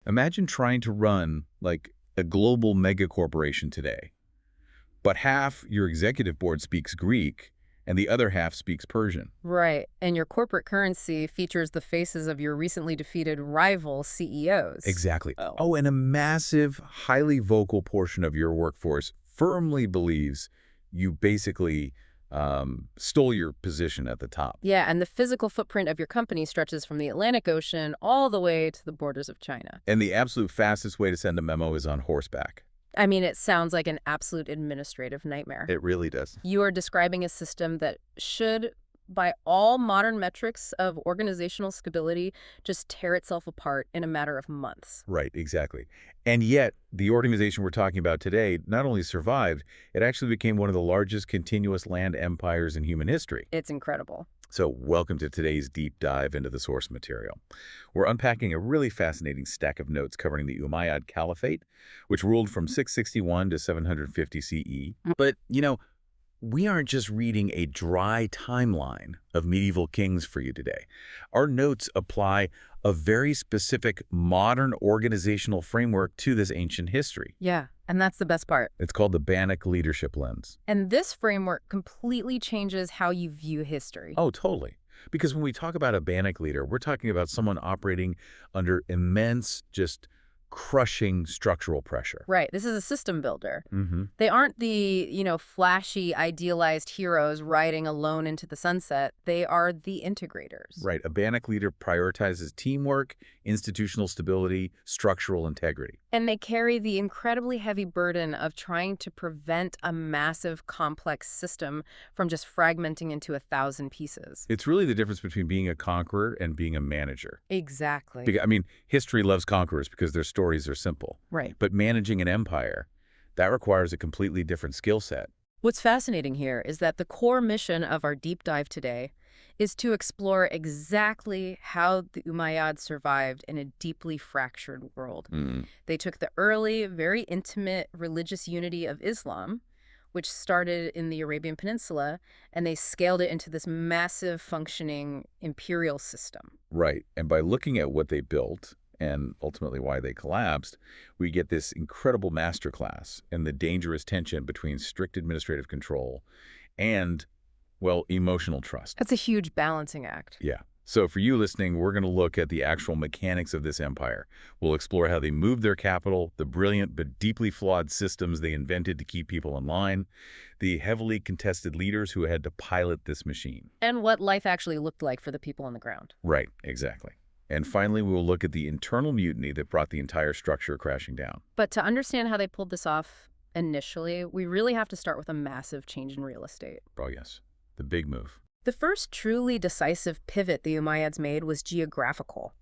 Imagine trying to run, like, a global mega corporation today, but half your executive board speaks Greek and the other half speaks Persian. Right. And your corporate currency features the faces of your recently defeated rival CEOs. Exactly. Oh. Oh, and a massive, highly vocal portion of your workforce firmly believes you basically stole your position at the top. Yeah, and the physical footprint of your company stretches from the Atlantic Ocean all the way to the borders of China. And the absolute fastest way to send a memo is on horseback. I mean, it sounds like an absolute administrative nightmare. It really does. You are describing a system that should, by all modern metrics of organizational stability, just tear itself apart in a matter of months. Right, exactly. And yet, the organization we're talking about today not only survived, it actually became one of the largest continuous land empires in human history. It's incredible. So welcome to today's deep dive into the source material. We're unpacking a really fascinating stack of notes covering the Umayyad Caliphate, which ruled from 661 to 750 CE. But, we aren't just reading a dry timeline of medieval kings for you today. Our notes apply a very specific modern organizational framework to this ancient history. Yeah, and that's the best part. It's called the Bannock leadership lens. And this framework completely changes how you view history. Oh, totally. Because when we talk about a Bannock leader, we're talking about someone operating under immense, just crushing structural pressure. Right. This is a system builder. Mm-hmm. They aren't the, flashy, idealized heroes riding alone into the sunset. They are the integrators. Right. A Bannock leader prioritizes teamwork, institutional stability, structural integrity. And they carry the incredibly heavy burden of trying to prevent a massive, complex system from just fragmenting into 1,000 pieces. It's really the difference between being a conqueror and being a manager. Exactly. Because, I mean, history loves conquerors because their stories are simple. Right. But managing an empire, that requires a completely different skill set. What's fascinating here is that the core mission of our deep dive today is to explore exactly how the Umayyads survived in a deeply fractured world. They took the early, very intimate religious unity of Islam, which started in the Arabian Peninsula, and they scaled it into this massive functioning imperial system. Right. And by looking at what they built and ultimately why they collapsed, we get this incredible masterclass in the dangerous tension between strict administrative control and, well, emotional trust. That's a huge balancing act. Yeah. So for you listening, we're going to look at the actual mechanics of this empire. We'll explore how they moved their capital, the brilliant but deeply flawed systems they invented to keep people in line, the heavily contested leaders who had to pilot this machine. And what life actually looked like for the people on the ground. Right, exactly. And finally, we will look at the internal mutiny that brought the entire structure crashing down. But to understand how they pulled this off initially, we really have to start with a massive change in real estate. Oh, yes. The big move. The first truly decisive pivot the Umayyads made was geographical.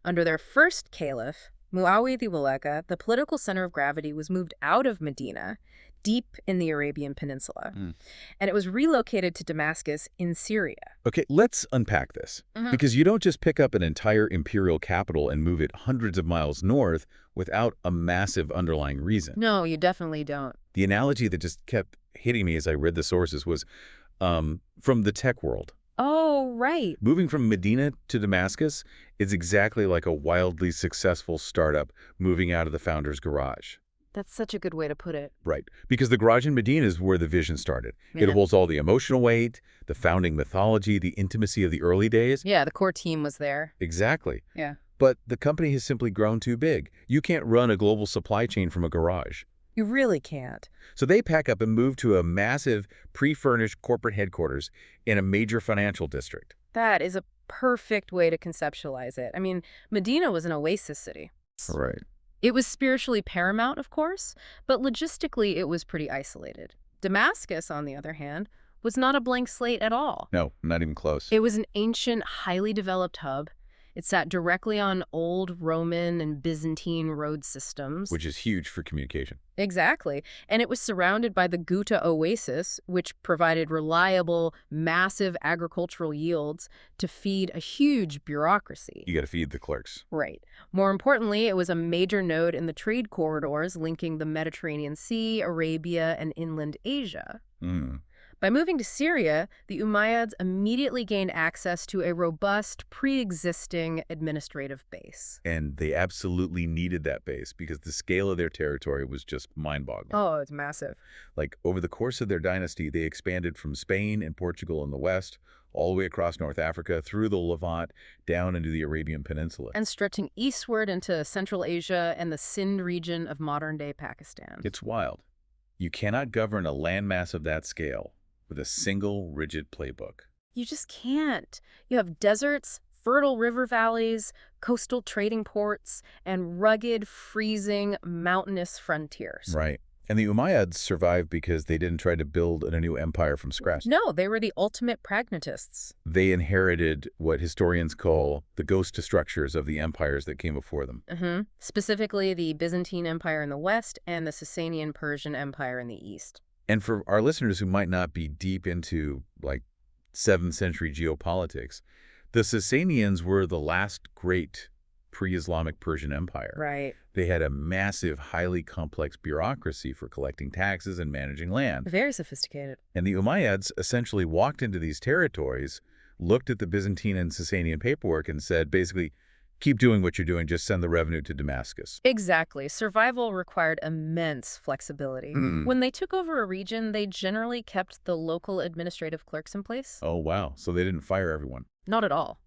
Under their first caliph, Muawiyad, the political center of gravity was moved out of Medina, deep in the Arabian Peninsula, and it was relocated to Damascus in Syria. Okay, let's unpack this. Because you don't just pick up an entire imperial capital and move it hundreds of miles north without a massive underlying reason. No, you definitely don't. The analogy that just kept hitting me as I read the sources was from the tech world. Oh, right. Moving from Medina to Damascus is exactly like a wildly successful startup moving out of the founder's garage. That's such a good way to put it. Right. Because the garage in Medina is where the vision started. Yeah. It holds all the emotional weight, the founding mythology, the intimacy of the early days. Yeah, the core team was there. Exactly. Yeah. But the company has simply grown too big. You can't run a global supply chain from a garage. You really can't. So they pack up and move to a massive, pre-furnished corporate headquarters in a major financial district. That is a perfect way to conceptualize it. I mean, Medina was an oasis city. Right. It was spiritually paramount, of course, but logistically it was pretty isolated. Damascus, on the other hand, was not a blank slate at all. No, not even close. It was an ancient, highly developed hub. It sat directly on old Roman and Byzantine road systems. Which is huge for communication. Exactly. And it was surrounded by the Ghouta Oasis, which provided reliable, massive agricultural yields to feed a huge bureaucracy. You got to feed the clerks. Right. More importantly, it was a major node in the trade corridors linking the Mediterranean Sea, Arabia, and inland Asia. By moving to Syria, the Umayyads immediately gained access to a robust, pre-existing administrative base. And they absolutely needed that base because the scale of their territory was just mind-boggling. Oh, it's massive. Like, over the course of their dynasty, they expanded from Spain and Portugal in the west, all the way across North Africa, through the Levant, down into the Arabian Peninsula. And stretching eastward into Central Asia and the Sindh region of modern-day Pakistan. It's wild. You cannot govern a landmass of that scale with a single rigid playbook. You just can't. You have deserts, fertile river valleys, coastal trading ports, and rugged, freezing, mountainous frontiers. Right. And the Umayyads survived because they didn't try to build a new empire from scratch. No, they were the ultimate pragmatists. They inherited what historians call the ghost structures of the empires that came before them. Specifically, the Byzantine Empire in the west and the Sasanian Persian Empire in the east. And for our listeners who might not be deep into, like, 7th century geopolitics, the Sasanians were the last great pre-Islamic Persian empire. Right. They had a massive, highly complex bureaucracy for collecting taxes and managing land. Very sophisticated. And the Umayyads essentially walked into these territories, looked at the Byzantine and Sasanian paperwork and said, basically, keep doing what you're doing, just send the revenue to Damascus. Exactly. Survival required immense flexibility. When they took over a region, they generally kept the local administrative clerks in place. Oh, wow. So they didn't fire everyone. Not at all.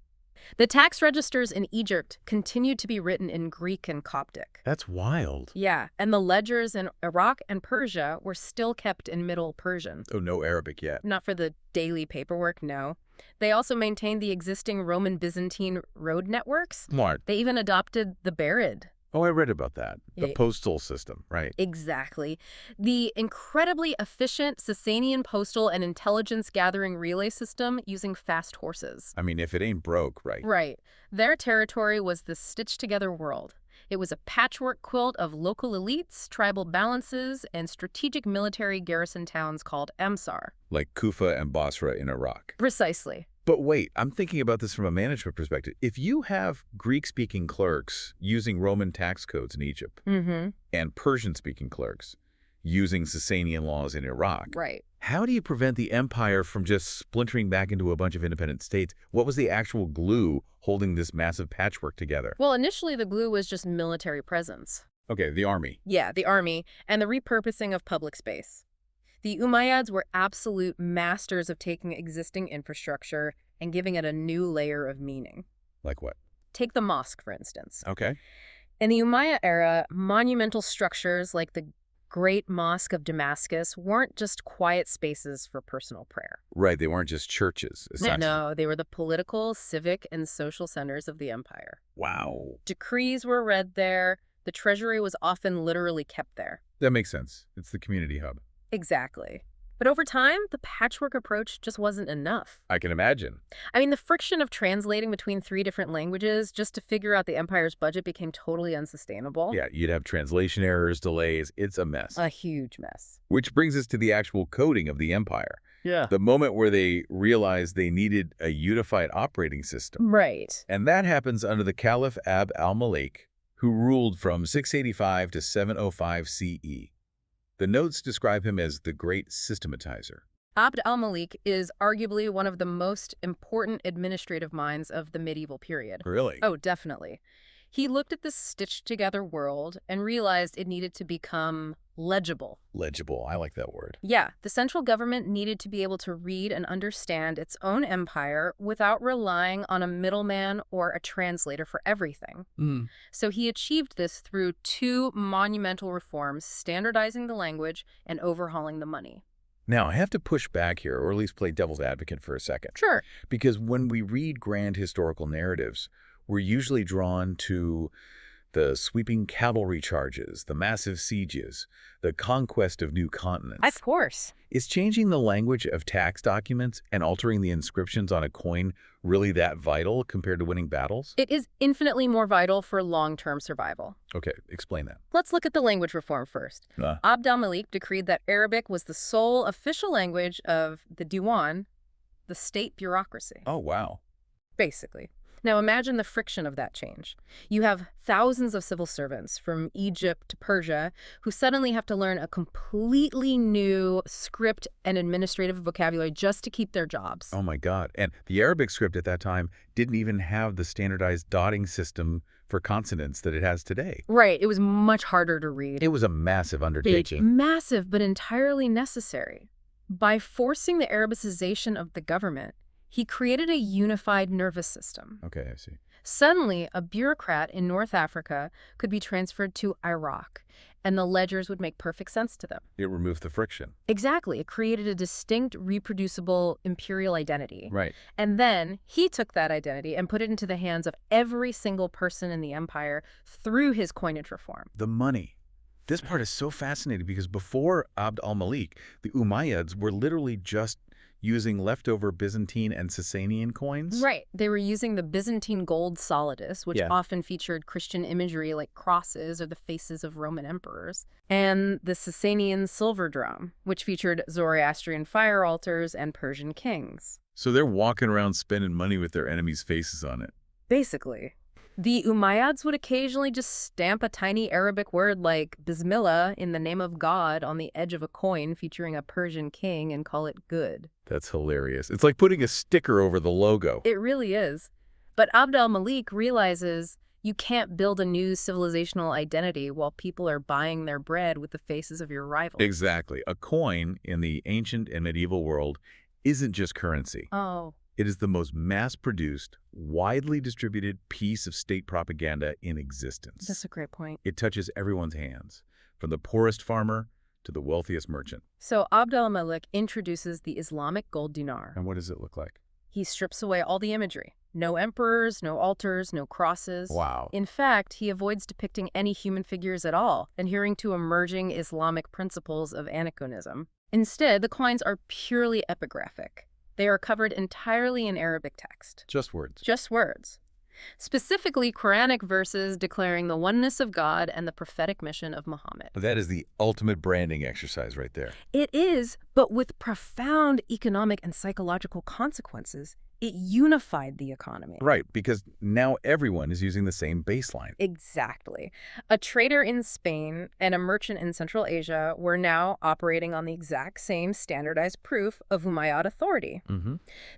The tax registers in Egypt continued to be written in Greek and Coptic. That's wild. Yeah, and the ledgers in Iraq and Persia were still kept in Middle Persian. Oh, no Arabic yet. Not for the daily paperwork, no. They also maintained the existing Roman-Byzantine road networks. Smart. They even adopted the Barid. Oh, I read about that. The Yeah. postal system, right. Exactly. The incredibly efficient Sasanian postal and intelligence gathering relay system using fast horses. I mean, if it ain't broke, right. Right. Their territory was the stitched-together world. It was a patchwork quilt of local elites, tribal balances, and strategic military garrison towns called Amsar. Like Kufa and Basra in Iraq. Precisely. But wait, I'm thinking about this from a management perspective. If you have Greek-speaking clerks using Roman tax codes in Egypt and Persian-speaking clerks using Sasanian laws in Iraq, Right. how do you prevent the empire from just splintering back into a bunch of independent states? What was the actual glue holding this massive patchwork together? Well, initially the glue was just military presence. Okay, the army. Yeah, the army, and the repurposing of public space. The Umayyads were absolute masters of taking existing infrastructure and giving it a new layer of meaning. Like what? Take the mosque, for instance. Okay. In the Umayyad era, monumental structures like the Great Mosque of Damascus weren't just quiet spaces for personal prayer. Right, they weren't just churches, essentially. No, they were the political, civic, and social centers of the empire. Wow. Decrees were read there. The treasury was often literally kept there. That makes sense. It's the community hub. Exactly. But over time, the patchwork approach just wasn't enough. I can imagine. I mean, the friction of translating between 3 different languages just to figure out the empire's budget became totally unsustainable. Yeah, you'd have translation errors, delays. It's a mess. A huge mess. Which brings us to the actual coding of the empire. Yeah. The moment where they realized they needed a unified operating system. Right. And that happens under the Caliph Abd al-Malik, who ruled from 685 to 705 CE. The notes describe him as the great systematizer. Abd al-Malik is arguably one of the most important administrative minds of the medieval period. Really? Oh, definitely. He looked at this stitched-together world and realized it needed to become legible. Legible. I like that word. Yeah, the central government needed to be able to read and understand its own empire without relying on a middleman or a translator for everything. So he achieved this through 2 monumental reforms, standardizing the language and overhauling the money. Now, I have to push back here, or at least play devil's advocate for a second. Sure. Because when we read grand historical narratives, we're usually drawn to the sweeping cavalry charges, the massive sieges, the conquest of new continents. Of course. Is changing the language of tax documents and altering the inscriptions on a coin really that vital compared to winning battles? It is infinitely more vital for long-term survival. Okay, explain that. Let's look at the language reform first. Abd al-Malik decreed that Arabic was the sole official language of the Diwan, the state bureaucracy. Oh, wow. Basically. Now imagine the friction of that change. You have thousands of civil servants from Egypt to Persia who suddenly have to learn a completely new script and administrative vocabulary just to keep their jobs. Oh my God. And the Arabic script at that time didn't even have the standardized dotting system for consonants that it has today. Right, it was much harder to read. It was a massive undertaking. Big, massive, but entirely necessary. By forcing the Arabicization of the government, he created a unified nervous system. Okay, I see. Suddenly, a bureaucrat in North Africa could be transferred to Iraq, and the ledgers would make perfect sense to them. It removed the friction. Exactly. It created a distinct, reproducible imperial identity. Right. And then he took that identity and put it into the hands of every single person in the empire through his coinage reform. The money. This part is so fascinating because before Abd al-Malik, the Umayyads were literally just using leftover Byzantine and Sasanian coins. Right. They were using the Byzantine gold solidus, which often featured Christian imagery like crosses or the faces of Roman emperors, and the Sasanian silver drum, which featured Zoroastrian fire altars and Persian kings. So they're walking around spending money with their enemies' faces on it. Basically. The Umayyads would occasionally just stamp a tiny Arabic word like Bismillah in the name of God on the edge of a coin featuring a Persian king and call it good. That's hilarious. It's like putting a sticker over the logo. It really is. But Abd al-Malik realizes you can't build a new civilizational identity while people are buying their bread with the faces of your rivals. Exactly. A coin in the ancient and medieval world isn't just currency. Oh. It is the most mass-produced, widely distributed piece of state propaganda in existence. That's a great point. It touches everyone's hands, from the poorest farmer to the wealthiest merchant. So Abd al-Malik introduces the Islamic gold dinar. And what does it look like? He strips away all the imagery. No emperors, no altars, no crosses. Wow. In fact, he avoids depicting any human figures at all, adhering to emerging Islamic principles of aniconism. Instead, the coins are purely epigraphic. They are covered entirely in Arabic text. Just words. Just words. Specifically, Quranic verses declaring the oneness of God and the prophetic mission of Muhammad. That is the ultimate branding exercise right there. It is, but with profound economic and psychological consequences. It unified the economy. Right, because now everyone is using the same baseline. Exactly. A trader in Spain and a merchant in Central Asia were now operating on the exact same standardized proof of Umayyad authority.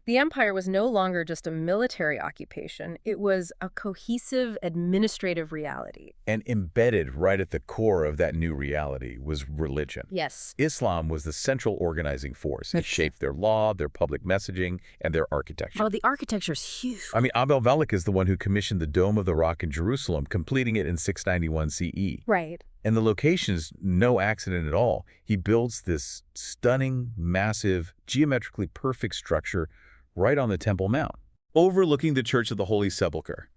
The empire was no longer just a military occupation. It was a cohesive administrative reality. And embedded right at the core of that new reality was religion. Yes. Islam was the central organizing force. It shaped their law, their public messaging, and their architecture. Oh, the architecture's huge. I mean, Abd al-Malik is the one who commissioned the Dome of the Rock in Jerusalem, completing it in 691 CE. Right. And the location is no accident at all. He builds this stunning, massive, geometrically perfect structure right on the Temple Mount, overlooking the Church of the Holy Sepulchre.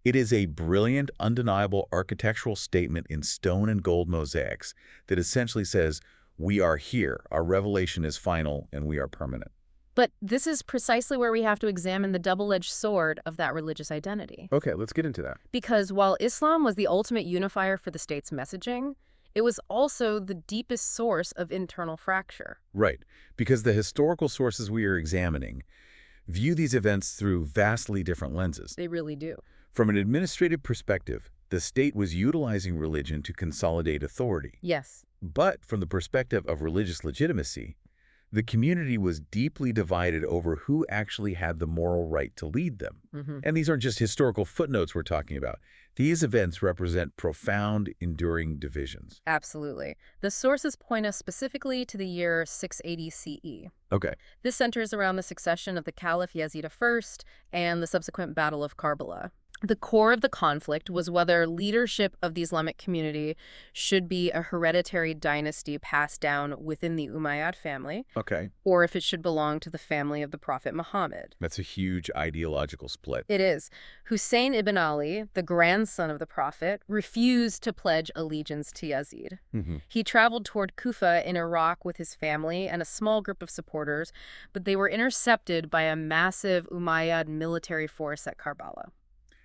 It is a brilliant, undeniable architectural statement in stone and gold mosaics that essentially says, we are here, our revelation is final, and we are permanent. But this is precisely where we have to examine the double-edged sword of that religious identity. Okay, let's get into that. Because while Islam was the ultimate unifier for the state's messaging, it was also the deepest source of internal fracture. Right, because the historical sources we are examining view these events through vastly different lenses. They really do. From an administrative perspective, the state was utilizing religion to consolidate authority. Yes. But from the perspective of religious legitimacy, the community was deeply divided over who actually had the moral right to lead them. And these aren't just historical footnotes we're talking about. These events represent profound, enduring divisions. Absolutely. The sources point us specifically to the year 680 CE. Okay. This centers around the succession of the Caliph Yazid I and the subsequent Battle of Karbala. The core of the conflict was whether leadership of the Islamic community should be a hereditary dynasty passed down within the Umayyad family, or if it should belong to the family of the Prophet Muhammad. That's a huge ideological split. It is. Hussein ibn Ali, the grandson of the Prophet, refused to pledge allegiance to Yazid. He traveled toward Kufa in Iraq with his family and a small group of supporters, but they were intercepted by a massive Umayyad military force at Karbala.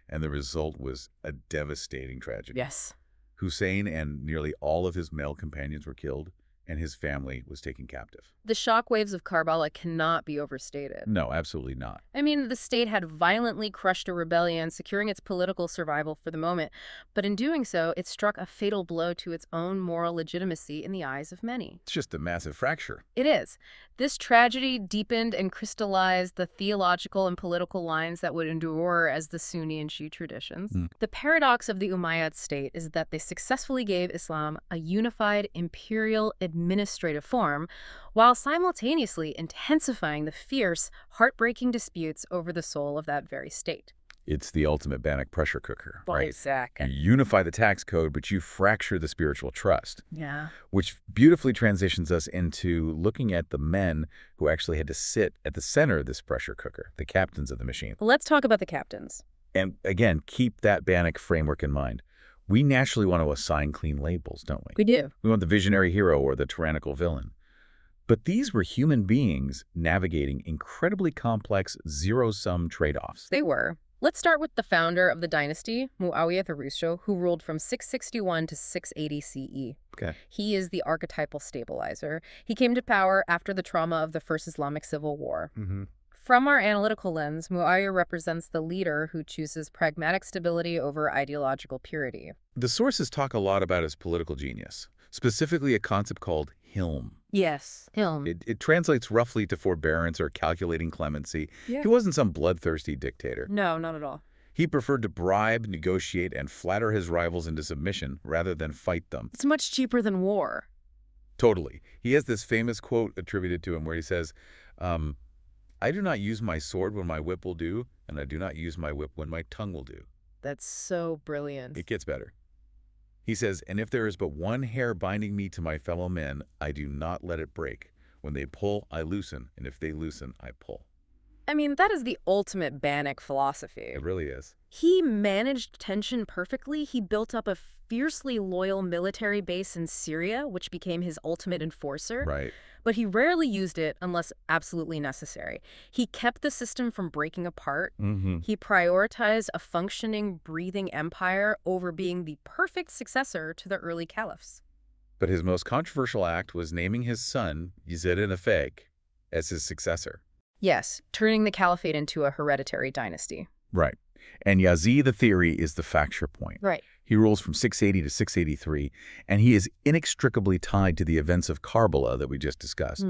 And the result was a devastating tragedy. Yes. Hussein and nearly all of his male companions were killed, and his family was taken captive. The shockwaves of Karbala cannot be overstated. No, absolutely not. I mean, the state had violently crushed a rebellion, securing its political survival for the moment, but in doing so, it struck a fatal blow to its own moral legitimacy in the eyes of many. It's just a massive fracture. It is. This tragedy deepened and crystallized the theological and political lines that would endure as the Sunni and Shi'i traditions. The paradox of the Umayyad state is that they successfully gave Islam a unified imperial administrative form, while simultaneously intensifying the fierce, heartbreaking disputes over the soul of that very state. It's the ultimate Bannock pressure cooker, right? Exactly. You unify the tax code, but you fracture the spiritual trust. Yeah. Which beautifully transitions us into looking at the men who actually had to sit at the center of this pressure cooker, the captains of the machine. Let's talk about the captains. And again, keep that Bannock framework in mind. We naturally want to assign clean labels, don't we? We do. We want the visionary hero or the tyrannical villain. But these were human beings navigating incredibly complex zero-sum trade-offs. They were. Let's start with the founder of the dynasty, Muawiyah the Rusho, who ruled from 661 to 680 CE. Okay. He is the archetypal stabilizer. He came to power after the trauma of the First Islamic Civil War. From our analytical lens, Muawiyah represents the leader who chooses pragmatic stability over ideological purity. The sources talk a lot about his political genius, specifically a concept called hilm. Yes, Hilm. It translates roughly to forbearance or calculating clemency. Yeah. He wasn't some bloodthirsty dictator. No, not at all. He preferred to bribe, negotiate, and flatter his rivals into submission rather than fight them. It's much cheaper than war. Totally. He has this famous quote attributed to him where he says, I do not use my sword when my whip will do, and I do not use my whip when my tongue will do. That's so brilliant. It gets better. He says, and if there is but one hair binding me to my fellow men, I do not let it break. When they pull, I loosen, and if they loosen, I pull. I mean, that is the ultimate Bannock philosophy. It really is. He managed tension perfectly. He built up a fiercely loyal military base in Syria, which became his ultimate enforcer. Right. But he rarely used it unless absolutely necessary. He kept the system from breaking apart. He prioritized a functioning, breathing empire over being the perfect successor to the early caliphs. But his most controversial act was naming his son, Yazid Nafek, as his successor. Yes, turning the caliphate into a hereditary dynasty. Right. And Yazid, the theory, is the fracture point. Right. He rules from 680 to 683, and he is inextricably tied to the events of Karbala that we just discussed.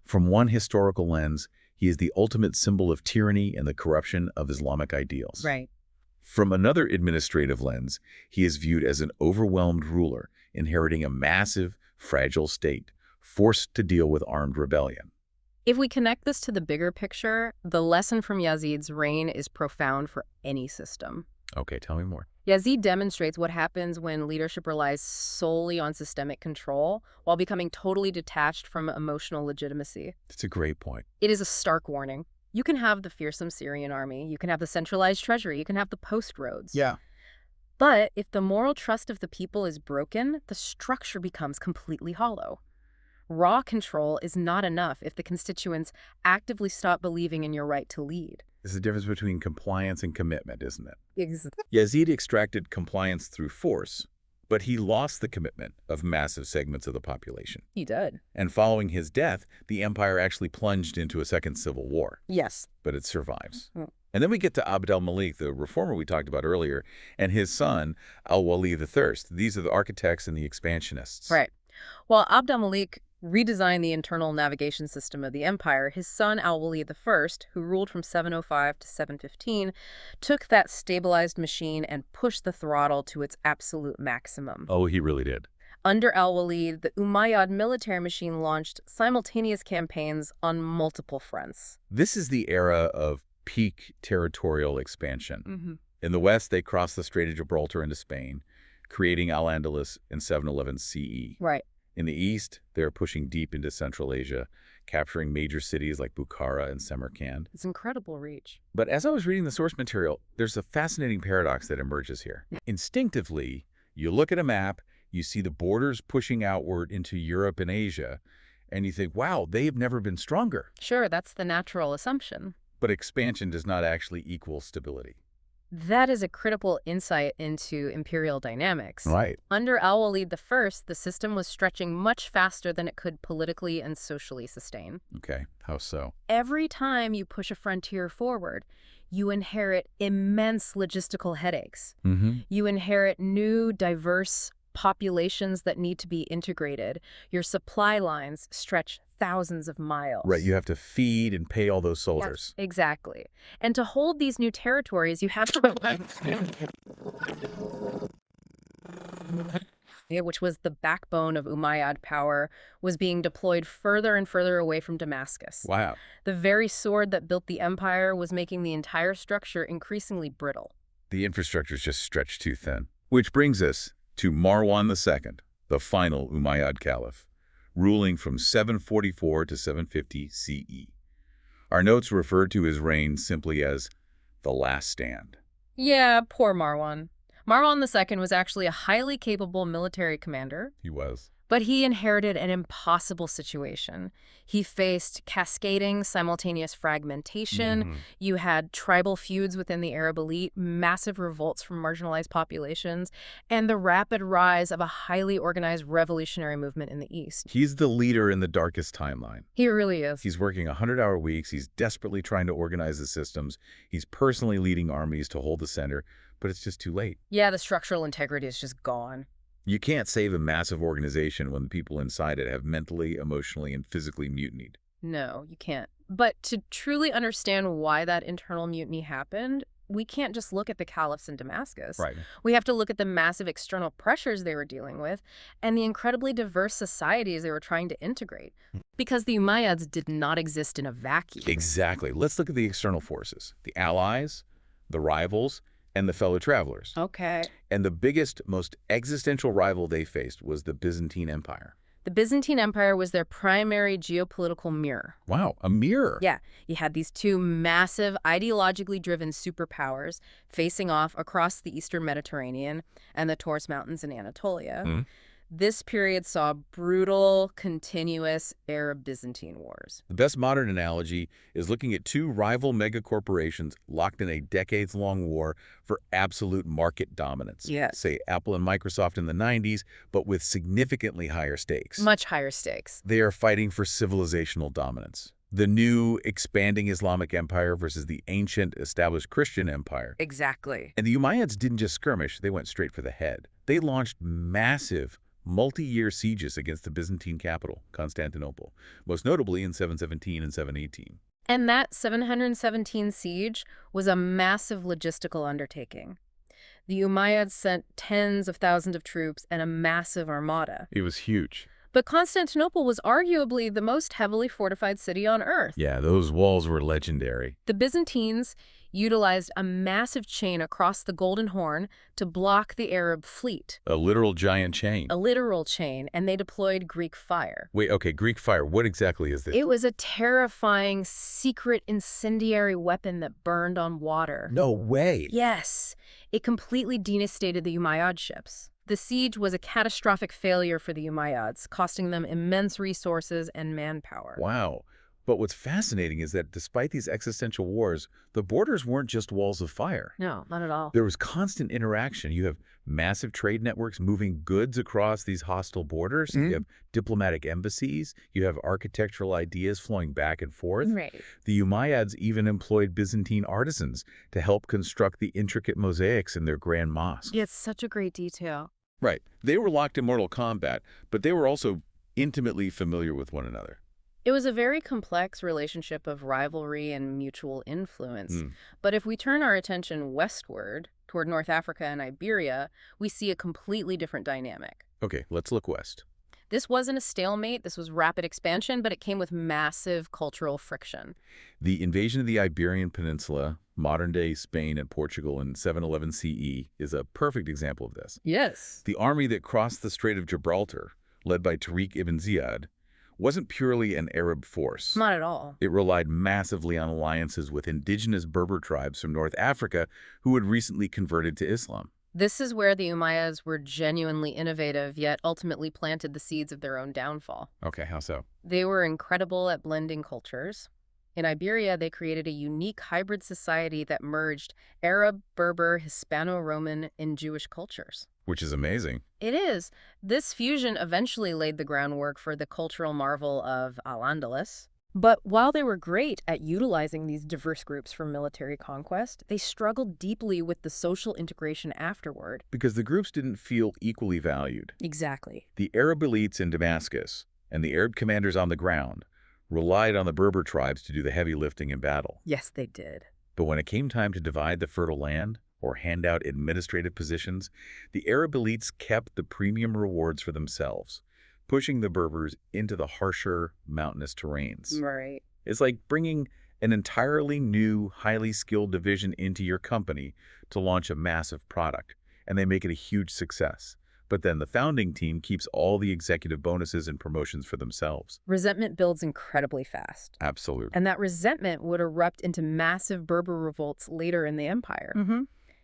From one historical lens, he is the ultimate symbol of tyranny and the corruption of Islamic ideals. Right. From another administrative lens, he is viewed as an overwhelmed ruler, inheriting a massive, fragile state, forced to deal with armed rebellion. If we connect this to the bigger picture, the lesson from Yazid's reign is profound for any system. Okay, tell me more. Yazid demonstrates what happens when leadership relies solely on systemic control while becoming totally detached from emotional legitimacy. That's a great point. It is a stark warning. You can have the fearsome Syrian army, you can have the centralized treasury, you can have the post roads. Yeah. But if the moral trust of the people is broken, the structure becomes completely hollow. Raw control is not enough if the constituents actively stop believing in your right to lead. It's the difference between compliance and commitment, isn't it? Exactly. Yazid extracted compliance through force, but he lost the commitment of massive segments of the population. He did. And following his death, the empire actually plunged into a second civil war. Yes. But it survives. And then we get to Abd al-Malik, the reformer we talked about earlier, and his son, al-Wali III. These are the architects and the expansionists. Right. While Abd al-Malik redesigned the internal navigation system of the empire, his son al-Wali I, who ruled from 705 to 715, took that stabilized machine and pushed the throttle to its absolute maximum. Oh, he really did. Under al-Walid, the Umayyad military machine launched simultaneous campaigns on multiple fronts. This is the era of peak territorial expansion. In the west, they crossed the Strait of Gibraltar into Spain, creating Al-Andalus in 711 CE. Right. In the east, they're pushing deep into Central Asia, capturing major cities like Bukhara and Samarkand. It's incredible reach. But as I was reading the source material, there's a fascinating paradox that emerges here. Instinctively, you look at a map, you see the borders pushing outward into Europe and Asia, and you think, wow, they have never been stronger. Sure, that's the natural assumption. But expansion does not actually equal stability. That is a critical insight into imperial dynamics. Right. Under Al-Walid I, the system was stretching much faster than it could politically and socially sustain. Okay, how so? Every time you push a frontier forward, you inherit immense logistical headaches. Mm-hmm. You inherit new, diverse populations that need to be integrated. Your supply lines stretch thousands of miles. Right, you have to feed and pay all those soldiers. Yes, exactly. And to hold these new territories, you have to which was the backbone of Umayyad power, was being deployed further and further away from Damascus. Wow. The very sword that built the empire was making the entire structure increasingly brittle. The infrastructure's just stretched too thin. Which brings us to Marwan II, the final Umayyad Caliph, ruling from 744 to 750 CE. Our notes refer to his reign simply as the last stand. Yeah, poor Marwan. Marwan II was actually a highly capable military commander, He was. but he inherited an impossible situation. He faced cascading, simultaneous fragmentation. You had tribal feuds within the Arab elite, massive revolts from marginalized populations, and the rapid rise of a highly organized revolutionary movement in the East. He's the leader in the darkest timeline. He really is. He's working 100-hour weeks. He's desperately trying to organize the systems. He's personally leading armies to hold the center, but it's just too late. Yeah, the structural integrity is just gone. You can't save a massive organization when the people inside it have mentally, emotionally, and physically mutinied. No, you can't. But to truly understand why that internal mutiny happened, we can't just look at the caliphs in Damascus. Right. We have to look at the massive external pressures they were dealing with and the incredibly diverse societies they were trying to integrate. Because the Umayyads did not exist in a vacuum. Exactly. Let's look at the external forces. The allies, the rivals, and the fellow travelers. Okay. And the biggest, most existential rival they faced was the Byzantine Empire. The Byzantine Empire was their primary geopolitical mirror. Wow, a mirror. Yeah, you had these two massive, ideologically driven superpowers facing off across the eastern Mediterranean and the Taurus Mountains in Anatolia. This period saw brutal, continuous Arab-Byzantine wars. The best modern analogy is looking at two rival megacorporations locked in a decades-long war for absolute market dominance. Yes. Say Apple and Microsoft in the 90s, but with significantly higher stakes. Much higher stakes. They are fighting for civilizational dominance. The new expanding Islamic empire versus the ancient established Christian empire. Exactly. And the Umayyads didn't just skirmish, they went straight for the head. They launched massive multi-year sieges against the Byzantine capital, Constantinople, most notably in 717 and 718. And that 717 siege was a massive logistical undertaking. The Umayyads sent tens of thousands of troops and a massive armada. It was huge. But Constantinople was arguably the most heavily fortified city on Earth. Yeah, those walls were legendary. The Byzantines utilized a massive chain across the Golden Horn to block the Arab fleet. A literal giant chain. A literal chain, and they deployed Greek fire. Wait, okay, Greek fire, what exactly is this? It was a terrifying, secret incendiary weapon that burned on water. No way. Yes, it completely devastated the Umayyad ships. The siege was a catastrophic failure for the Umayyads, costing them immense resources and manpower. Wow. But what's fascinating is that despite these existential wars, the borders weren't just walls of fire. No, not at all. There was constant interaction. You have massive trade networks moving goods across these hostile borders. You have diplomatic embassies. You have architectural ideas flowing back and forth. Right. The Umayyads even employed Byzantine artisans to help construct the intricate mosaics in their grand mosques. Yeah, it's such a great detail. Right. They were locked in mortal combat, but they were also intimately familiar with one another. It was a very complex relationship of rivalry and mutual influence. But if we turn our attention westward, toward North Africa and Iberia, we see a completely different dynamic. Okay, let's look west. This wasn't a stalemate, this was rapid expansion, but it came with massive cultural friction. The invasion of the Iberian Peninsula, modern-day Spain and Portugal in 711 CE, is a perfect example of this. Yes. The army that crossed the Strait of Gibraltar, led by Tariq ibn Ziyad, wasn't purely an Arab force. Not at all. It relied massively on alliances with indigenous Berber tribes from North Africa who had recently converted to Islam. This is where the Umayyads were genuinely innovative, yet ultimately planted the seeds of their own downfall. Okay, how so? They were incredible at blending cultures. In Iberia, they created a unique hybrid society that merged Arab, Berber, Hispano-Roman, and Jewish cultures. Which is amazing. It is. This fusion eventually laid the groundwork for the cultural marvel of Al-Andalus. But while they were great at utilizing these diverse groups for military conquest, they struggled deeply with the social integration afterward. Because the groups didn't feel equally valued. Exactly. The Arab elites in Damascus and the Arab commanders on the ground relied on the Berber tribes to do the heavy lifting in battle. Yes, they did. But when it came time to divide the fertile land or hand out administrative positions, the Arab elites kept the premium rewards for themselves, pushing the Berbers into the harsher, mountainous terrains. Right. It's like bringing an entirely new, highly skilled division into your company to launch a massive product, and they make it a huge success. But then the founding team keeps all the executive bonuses and promotions for themselves. Resentment builds incredibly fast. Absolutely. And that resentment would erupt into massive Berber revolts later in the empire.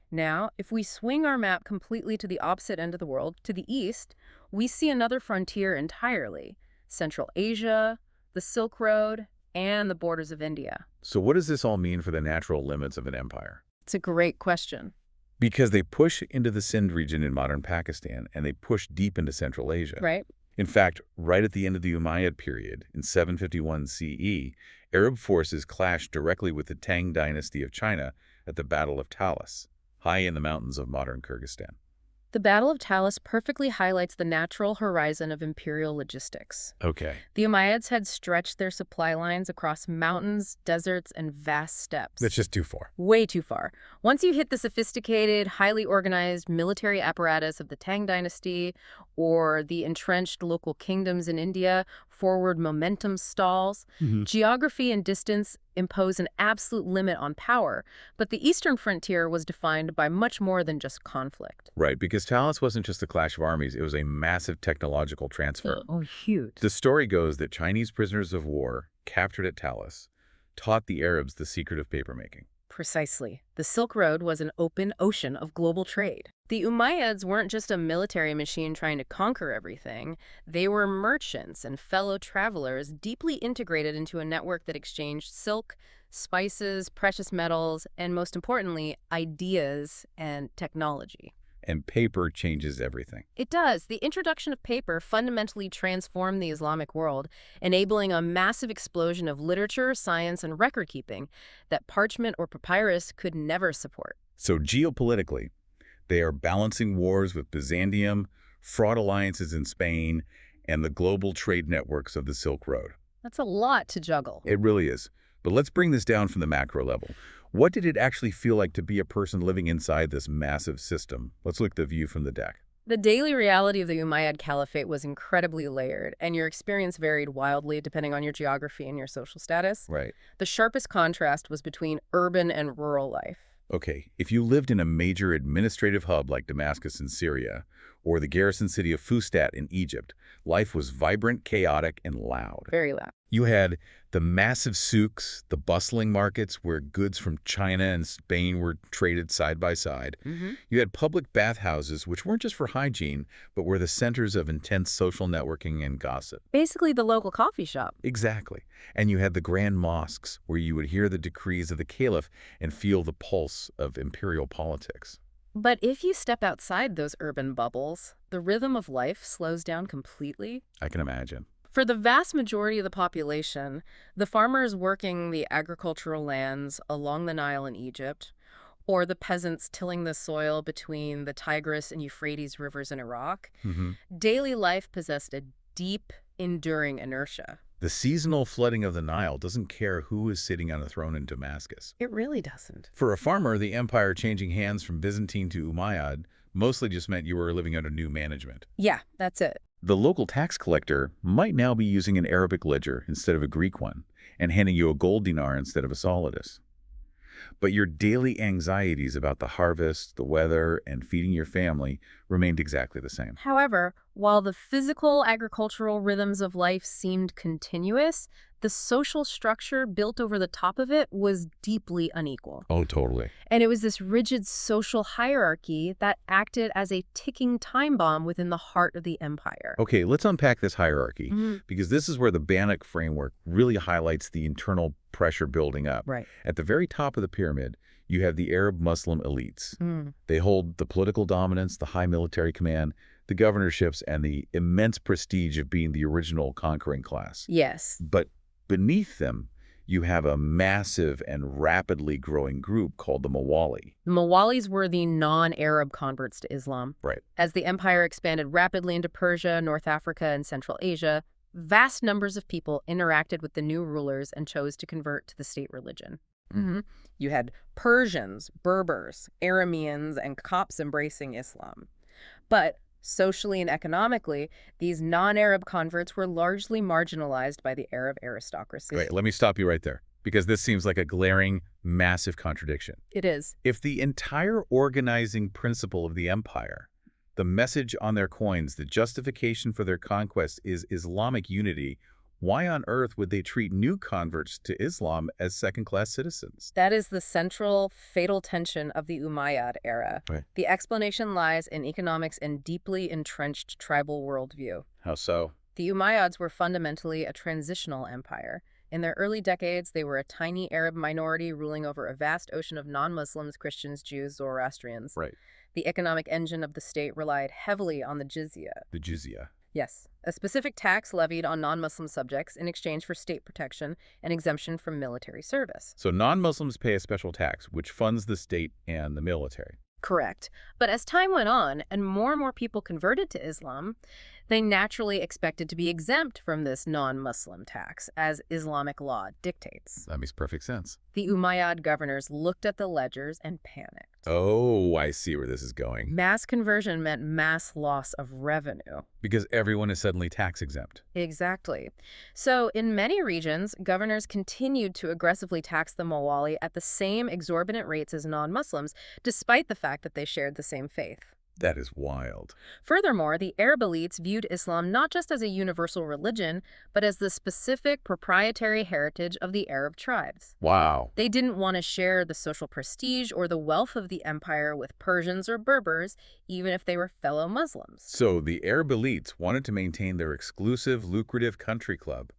Now, if we swing our map completely to the opposite end of the world, to the east, we see another frontier entirely: Central Asia, the Silk Road, and the borders of India. So what does this all mean for the natural limits of an empire? It's a great question. Because they push into the Sindh region in modern Pakistan, and they push deep into Central Asia. Right. In fact, right at the end of the Umayyad period, in 751 CE, Arab forces clashed directly with the Tang dynasty of China at the Battle of Talas, high in the mountains of modern Kyrgyzstan. The Battle of Talas perfectly highlights the natural horizon of imperial logistics. Okay. The Umayyads had stretched their supply lines across mountains, deserts, and vast steppes. That's just too far. Way too far. Once you hit the sophisticated, highly organized military apparatus of the Tang dynasty or the entrenched local kingdoms in India, forward momentum stalls. Geography and distance impose an absolute limit on power, but the eastern frontier was defined by much more than just conflict. Right, because Talas wasn't just a clash of armies, it was a massive technological transfer. Oh, huge. The story goes that Chinese prisoners of war captured at Talas taught the Arabs the secret of papermaking. Precisely. The Silk Road was an open ocean of global trade. The Umayyads weren't just a military machine trying to conquer everything. They were merchants and fellow travelers deeply integrated into a network that exchanged silk, spices, precious metals, and most importantly, ideas and technology. And paper changes everything. It does. The introduction of paper fundamentally transformed the Islamic world, enabling a massive explosion of literature, science, and record-keeping that parchment or papyrus could never support. So geopolitically, they are balancing wars with Byzantium, fraud alliances in Spain, and the global trade networks of the Silk Road. That's a lot to juggle. It really is. But let's bring this down from the macro level. What did it actually feel like to be a person living inside this massive system? Let's look at the view from the deck. The daily reality of the Umayyad Caliphate was incredibly layered, and your experience varied wildly depending on your geography and your social status. Right. The sharpest contrast was between urban and rural life. Okay, if you lived in a major administrative hub like Damascus in Syria, or the garrison city of Fustat in Egypt, life was vibrant, chaotic, and loud. Very loud. You had the massive souks, the bustling markets where goods from China and Spain were traded side by side. You had public bathhouses, which weren't just for hygiene, but were the centers of intense social networking and gossip. Basically the local coffee shop. Exactly. And you had the grand mosques, where you would hear the decrees of the caliph and feel the pulse of imperial politics. But if you step outside those urban bubbles, the rhythm of life slows down completely. I can imagine. For the vast majority of the population, the farmers working the agricultural lands along the Nile in Egypt, or the peasants tilling the soil between the Tigris and Euphrates rivers in Iraq, daily life possessed a deep, enduring inertia. The seasonal flooding of the Nile doesn't care who is sitting on a throne in Damascus. It really doesn't. For a farmer, the empire changing hands from Byzantine to Umayyad mostly just meant you were living under new management. Yeah, that's it. The local tax collector might now be using an Arabic ledger instead of a Greek one, and handing you a gold dinar instead of a solidus. But your daily anxieties about the harvest, the weather, and feeding your family remained exactly the same. However, while the physical agricultural rhythms of life seemed continuous, the social structure built over the top of it was deeply unequal. Oh, totally. And it was this rigid social hierarchy that acted as a ticking time bomb within the heart of the empire. Okay, let's unpack this hierarchy, Mhm. because this is where the Bannock framework really highlights the internal pressure building up. Right. At the very top of the pyramid, you have the Arab Muslim elites. Mm. They hold the political dominance, the high military command, the governorships, and the immense prestige of being the original conquering class. Yes. But beneath them, you have a massive and rapidly growing group called the Mawali. The Mawalis were the non-Arab converts to Islam. Right. As the empire expanded rapidly into Persia, North Africa, and Central Asia, vast numbers of people interacted with the new rulers and chose to convert to the state religion. You had Persians, Berbers, Arameans, and Copts embracing Islam. But socially and economically, these non-Arab converts were largely marginalized by the Arab aristocracy. Right, let me stop you right there, because this seems like a glaring, massive contradiction. It is. If the entire organizing principle of the empire, the message on their coins, the justification for their conquest is Islamic unity, why on earth would they treat new converts to Islam as second-class citizens? That is the central, fatal tension of the Umayyad era. Right. The explanation lies in economics and deeply entrenched tribal worldview. How so? The Umayyads were fundamentally a transitional empire. In their early decades, they were a tiny Arab minority ruling over a vast ocean of non-Muslims, Christians, Jews, Zoroastrians. Right. The economic engine of the state relied heavily on the jizya. The jizya. Yes, a specific tax levied on non-Muslim subjects in exchange for state protection and exemption from military service. So non-Muslims pay a special tax, which funds the state and the military. Correct. But as time went on and more people converted to Islam, they naturally expected to be exempt from this non-Muslim tax, as Islamic law dictates. That makes perfect sense. The Umayyad governors looked at the ledgers and panicked. Oh, I see where this is going. Mass conversion meant mass loss of revenue. Because everyone is suddenly tax exempt. Exactly. So in many regions, governors continued to aggressively tax the Mawali at the same exorbitant rates as non-Muslims, despite the fact that they shared the same faith. That is wild. Furthermore, the Arab elites viewed Islam not just as a universal religion, but as the specific proprietary heritage of the Arab tribes. Wow. They didn't want to share the social prestige or the wealth of the empire with Persians or Berbers, even if they were fellow Muslims. So the Arab elites wanted to maintain their exclusive, lucrative country club,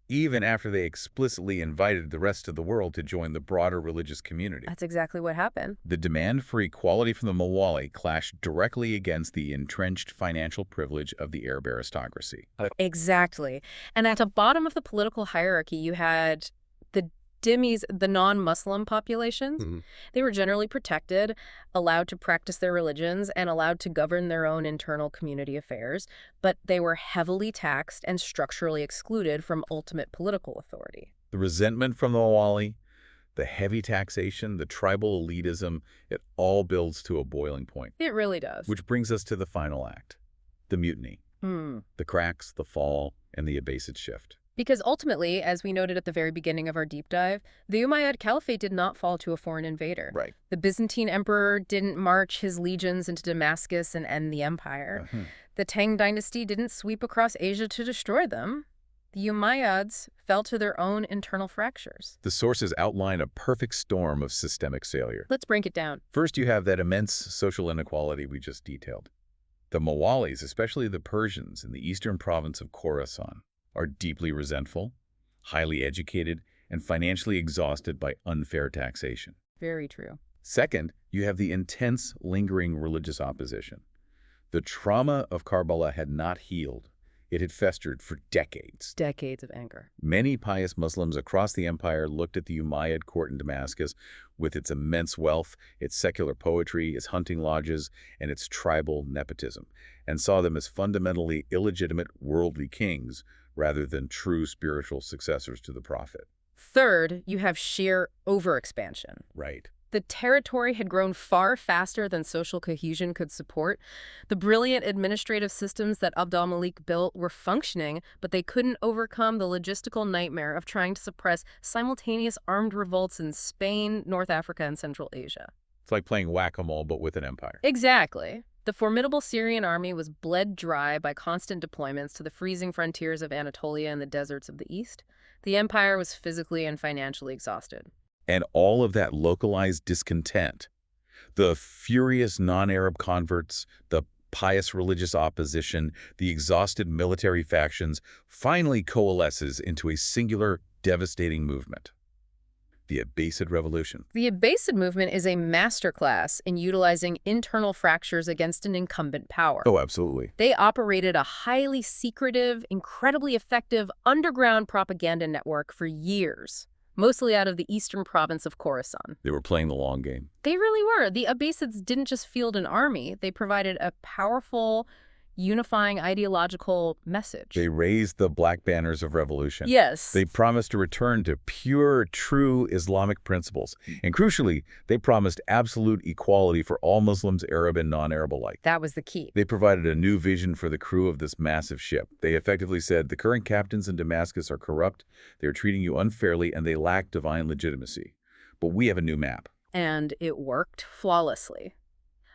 even after they explicitly invited the rest of the world to join the broader religious community. That's exactly what happened. The demand for equality from the Mawali clashed directly against the entrenched financial privilege of the Arab aristocracy. Exactly. And at the bottom of the political hierarchy, you had the dhimmis, the non-Muslim populations. They were generally protected, allowed to practice their religions, and allowed to govern their own internal community affairs, but they were heavily taxed and structurally excluded from ultimate political authority. The resentment from the Mawali, the heavy taxation, the tribal elitism, it all builds to a boiling point. It really does. Which brings us to the final act, the mutiny, the cracks, the fall, and the Abbasid shift. Because ultimately, as we noted at the very beginning of our deep dive, the Umayyad Caliphate did not fall to a foreign invader. Right. The Byzantine emperor didn't march his legions into Damascus and end the empire. The Tang dynasty didn't sweep across Asia to destroy them. The Umayyads fell to their own internal fractures. The sources outline a perfect storm of systemic failure. Let's break it down. First, you have that immense social inequality we just detailed. The Mawalis, especially the Persians in the eastern province of Khorasan, are deeply resentful, highly educated, and financially exhausted by unfair taxation. Very true. Second, you have the intense, lingering religious opposition. The trauma of Karbala had not healed. It had festered for decades. Decades of anger. Many pious Muslims across the empire looked at the Umayyad court in Damascus with its immense wealth, its secular poetry, its hunting lodges, and its tribal nepotism, and saw them as fundamentally illegitimate worldly kings rather than true spiritual successors to the prophet. Third, you have sheer overexpansion. Right. The territory had grown far faster than social cohesion could support. The brilliant administrative systems that Abd al-Malik built were functioning, but they couldn't overcome the logistical nightmare of trying to suppress simultaneous armed revolts in Spain, North Africa, and Central Asia. It's like playing whack-a-mole, but with an empire. Exactly. The formidable Syrian army was bled dry by constant deployments to the freezing frontiers of Anatolia and the deserts of the east. The empire was physically and financially exhausted. And all of that localized discontent, the furious non-Arab converts, the pious religious opposition, the exhausted military factions, finally coalesces into a singular, devastating movement. The Abbasid Revolution. The Abbasid movement is a masterclass in utilizing internal fractures against an incumbent power. Oh, absolutely. They operated a highly secretive, incredibly effective underground propaganda network for years, mostly out of the eastern province of Khorasan. They were playing the long game. They really were. The Abbasids didn't just field an army. They provided a powerful, unifying ideological message. They raised the black banners of revolution. Yes. They promised to return to pure, true Islamic principles. And crucially, they promised absolute equality for all Muslims, Arab and non-Arab alike. That was the key. They provided a new vision for the crew of this massive ship. They effectively said, the current captains in Damascus are corrupt, they're treating you unfairly, and they lack divine legitimacy. But we have a new map. And it worked flawlessly.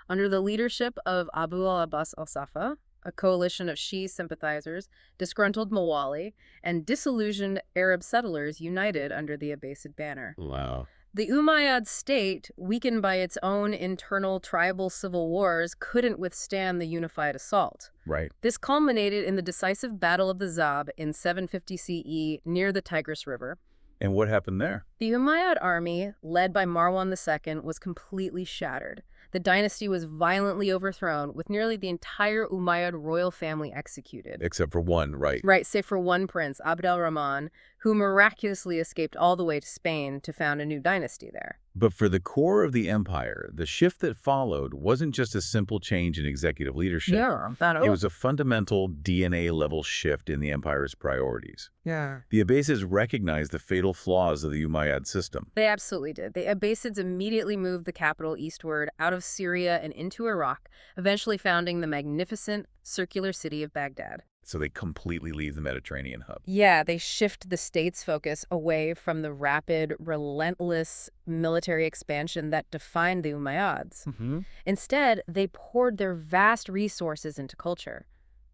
Under the leadership of Abu al-Abbas al-Safa, a coalition of Shi'i sympathizers, disgruntled Mawali, and disillusioned Arab settlers united under the Abbasid banner. Wow. The Umayyad state, weakened by its own internal tribal civil wars, couldn't withstand the unified assault. Right. This culminated in the decisive Battle of the Zab in 750 CE near the Tigris River. And what happened there? The Umayyad army, led by Marwan II, was completely shattered. The dynasty was violently overthrown, with nearly the entire Umayyad royal family executed. Except for one, right? Right, save for one prince, Abd al-Rahman, who miraculously escaped all the way to Spain to found a new dynasty there. But for the core of the empire, the shift that followed wasn't just a simple change in executive leadership. It was a fundamental DNA-level shift in the empire's priorities. The Abbasids recognized the fatal flaws of the Umayyad system. They absolutely did. The Abbasids immediately moved the capital eastward, out of Syria and into Iraq, eventually founding the magnificent circular city of Baghdad. So they completely leave the Mediterranean hub. Yeah, they shift the state's focus away from the rapid, relentless military expansion that defined the Umayyads. Instead, they poured their vast resources into culture.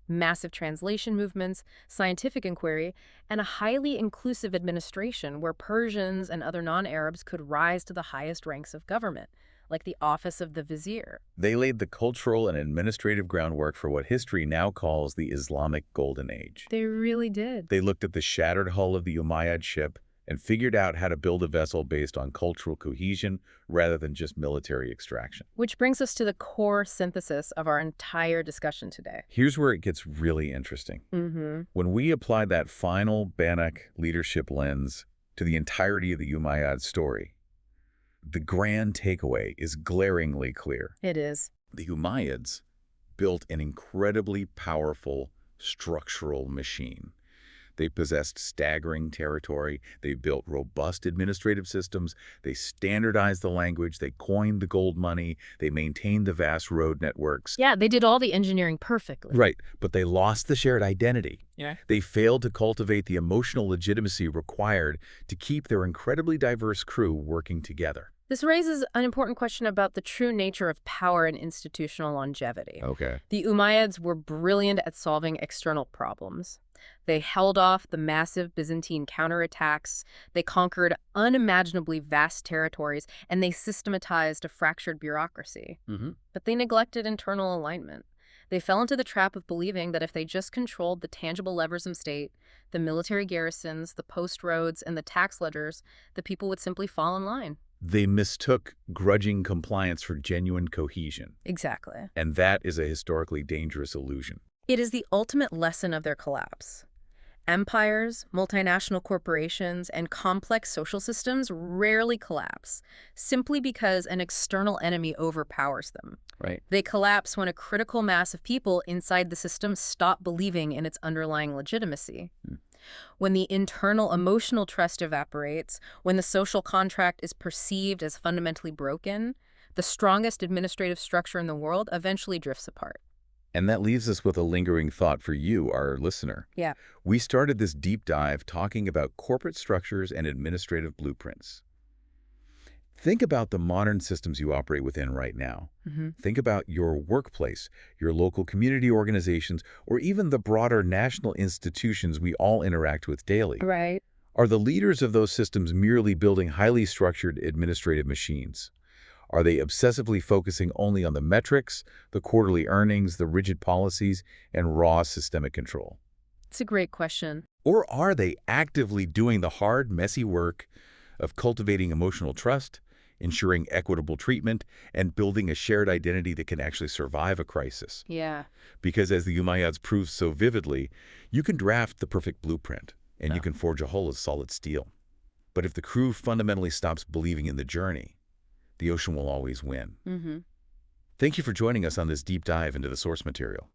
Massive translation movements, scientific inquiry, and a highly inclusive administration where Persians and other non-Arabs could rise to the highest ranks of government, like the office of the vizier. They laid the cultural and administrative groundwork for what history now calls the Islamic Golden Age. They really did. They looked at the shattered hull of the Umayyad ship and figured out how to build a vessel based on cultural cohesion rather than just military extraction. Which brings us to the core synthesis of our entire discussion today. Here's where it gets really interesting. When we apply that final Bannock leadership lens to the entirety of the Umayyad story, the grand takeaway is glaringly clear. It is. The Umayyads built an incredibly powerful structural machine. They possessed staggering territory. They built robust administrative systems. They standardized the language. They coined the gold money. They maintained the vast road networks. Yeah, they did all the engineering perfectly. Right, but they lost the shared identity. They failed to cultivate the emotional legitimacy required to keep their incredibly diverse crew working together. This raises an important question about the true nature of power and institutional longevity. Okay. The Umayyads were brilliant at solving external problems. They held off the massive Byzantine counterattacks, they conquered unimaginably vast territories, and they systematized a fractured bureaucracy. But they neglected internal alignment. They fell into the trap of believing that if they just controlled the tangible levers of state, the military garrisons, the post roads, and the tax ledgers, the people would simply fall in line. They mistook grudging compliance for genuine cohesion. Exactly. And that is a historically dangerous illusion. It is the ultimate lesson of their collapse. Empires, multinational corporations, and complex social systems rarely collapse, simply because an external enemy overpowers them. Right. They collapse when a critical mass of people inside the system stop believing in its underlying legitimacy. When the internal emotional trust evaporates, when the social contract is perceived as fundamentally broken, the strongest administrative structure in the world eventually drifts apart. And that leaves us with a lingering thought for you, our listener. Yeah. We started this deep dive talking about corporate structures and administrative blueprints. Think about the modern systems you operate within right now. Think about your workplace, your local community organizations, or even the broader national institutions we all interact with daily. Right. Are the leaders of those systems merely building highly structured administrative machines? Are they obsessively focusing only on the metrics, the quarterly earnings, the rigid policies, and raw systemic control? It's a great question. Or are they actively doing the hard, messy work of cultivating emotional trust, ensuring equitable treatment, and building a shared identity that can actually survive a crisis? Yeah. Because as the Umayyads proved so vividly, you can draft the perfect blueprint, and you can forge a hull of solid steel. But if the crew fundamentally stops believing in the journey, the ocean will always win. Thank you for joining us on this deep dive into the source material.